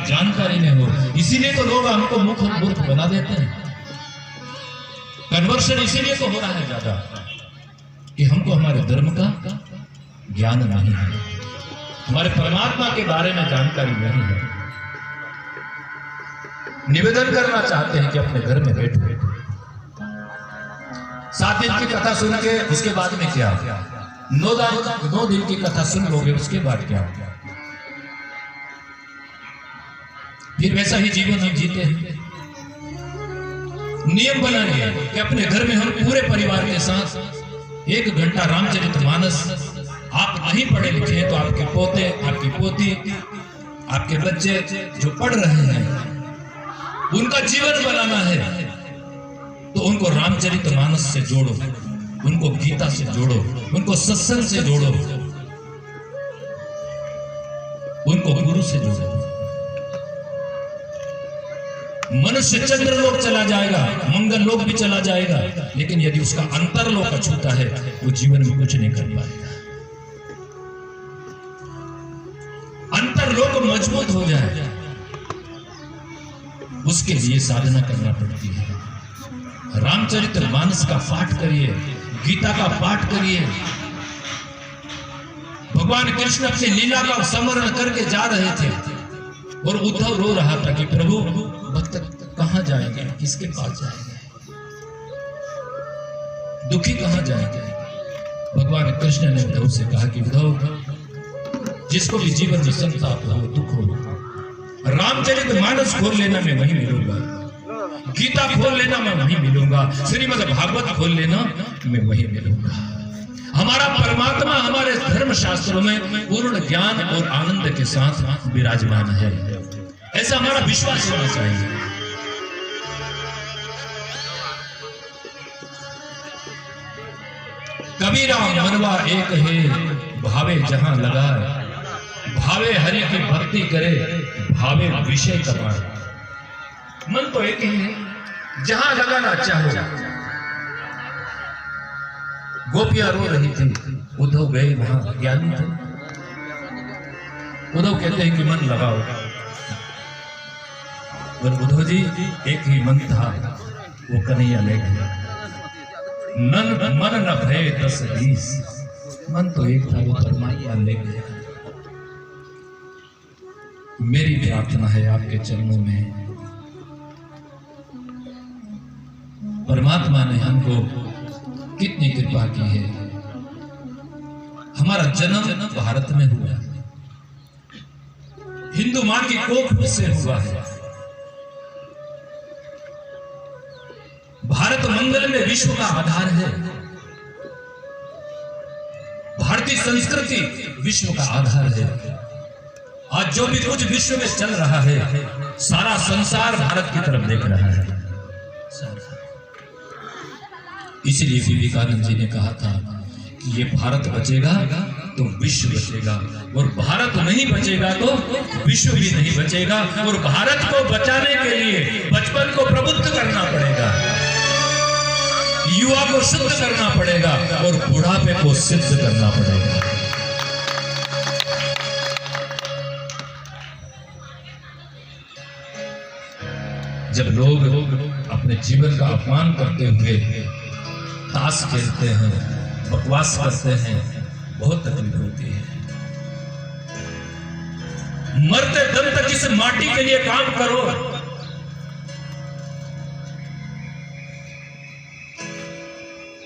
जानकारी में हो। इसीलिए तो लोग हमको मूर्ख बना देते हैं। कन्वर्शन इसीलिए तो हो रहा है ज्यादा कि हमको हमारे धर्म का ज्ञान नहीं है, हमारे परमात्मा के बारे में जानकारी नहीं है। निवेदन करना चाहते हैं कि अपने घर में बैठो, 7 दिन की कथा सुन के उसके बाद में क्या, 9 दिन की कथा सुन लोगे उसके बाद क्या, फिर वैसा ही जीवन हम जीते हैं। नियम बनाइए कि अपने घर में हम पूरे परिवार के साथ 1 घंटा रामचरितमानस, आप नहीं पढ़े लिखे हैं तो आपके पोते, आपकी पोती, आपके बच्चे जो पढ़ रहे हैं उनका जीवन बनाना है, तो उनको रामचरितमानस से जोड़ो, उनको गीता से जोड़ो, उनको सत्संग से जोड़ो, उनको गुरु से जोड़ो। मनुष्य चंद्रलोक चला जाएगा, मंगल लोक भी चला जाएगा, लेकिन यदि उसका अंतरलोक अछूता है वो जीवन में कुछ नहीं कर पाएगा। अंतरलोक मजबूत हो जाए उसके लिए साधना करना पड़ती है। रामचरितमानस का पाठ करिए, गीता का पाठ करिए। भगवान कृष्ण अपनी लीला का स्मरण करके जा रहे थे और उद्धव रो रहा था कि प्रभु भक्त कहां जाएंगे, किसके पास जाएंगे, दुखी कहां जाएंगे। भगवान कृष्ण ने उद्धव से कहा कि उद्धव, जिसको भी जीवन में संताप हो, दुख हो, रामचरितमानस खोल लेना, मैं वहीं मिलूंगा। गीता खोल लेना, मैं वहीं मिलूंगा। श्रीमद् भागवत खोल लेना, मैं वहीं मिलूंगा। हमारा परमात्मा हमारे धर्म शास्त्रों में पूर्ण ज्ञान और आनंद के साथ विराजमान है, ऐसा हमारा विश्वास होना चाहिए। कबीरा मनवा एक है, भावे जहां लगा, भावे हरि की भक्ति करे, भावे विषय कमाए। मन तो एक ही है, जहां लगाना चाहो। गोपियां रो रही थी, उद्धव गए वहां, ज्ञानी थे। उद्धव कहते हैं कि मन लगाओ, और उद्धव जी एक ही मन था, वो कन्हैया ले गया। मन न भय 10-20, मन तो एक था, वो परमात्मा ले गया। मेरी प्रार्थना है आपके चरणों में, परमात्मा ने हमको कितनी कृपा की है। हमारा जन्म भारत में हुआ, हिंदू मां की कोख से हुआ है। भारत मंगल में विश्व का आधार है, भारतीय संस्कृति विश्व का आधार है। आज जो भी कुछ विश्व में चल रहा है, सारा संसार भारत की तरफ देख रहा है। इसलिए विवेकानंद जी ने कहा था कि ये भारत बचेगा तो विश्व बचेगा, और भारत नहीं बचेगा तो विश्व भी नहीं बचेगा। और भारत को बचाने के लिए बचपन को प्रबुद्ध करना पड़ेगा, युवा को शुद्ध करना पड़ेगा, और बुढ़ापे को सिद्ध करना पड़ेगा। जब लोग अपने जीवन का अपमान करते हुए ताश खेलते हैं, बकवास करते हैं, बहुत तकलीफ होती है। मरते दम तक इस माटी के लिए काम करो।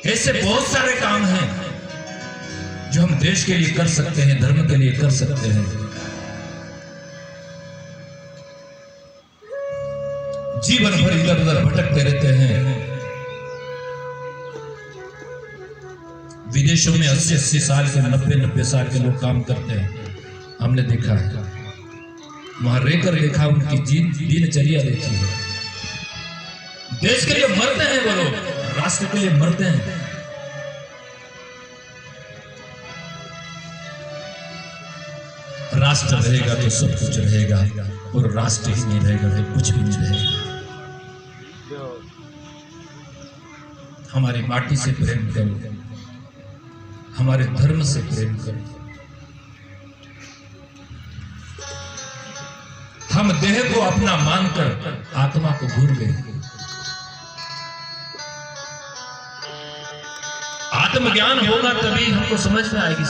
ऐसे बहुत सारे काम हैं जो हम देश के लिए कर सकते हैं, धर्म के लिए कर सकते हैं। जीवन भर इधर उधर भटकते रहते हैं। विदेशों में 80-80 साल के, 90-90 साल के लोग काम करते हैं, हमने देखा है। वहां रहकर देखा, उनकी दिनचर्या देखी है। देश के लिए मरते हैं वो लोग, राष्ट्र के लिए मरते हैं। राष्ट्र रहेगा तो सब कुछ रहेगा, और राष्ट्र ही नहीं रहेगा तो कुछ भी नहीं रहेगा। हमारी माटी से प्रेम करो, हमारे धर्म से प्रेम करो। हम हम देह को अपना मानकर आत्मा को भूल गए। आत्मज्ञान होगा तभी हमको समझ में आएगी।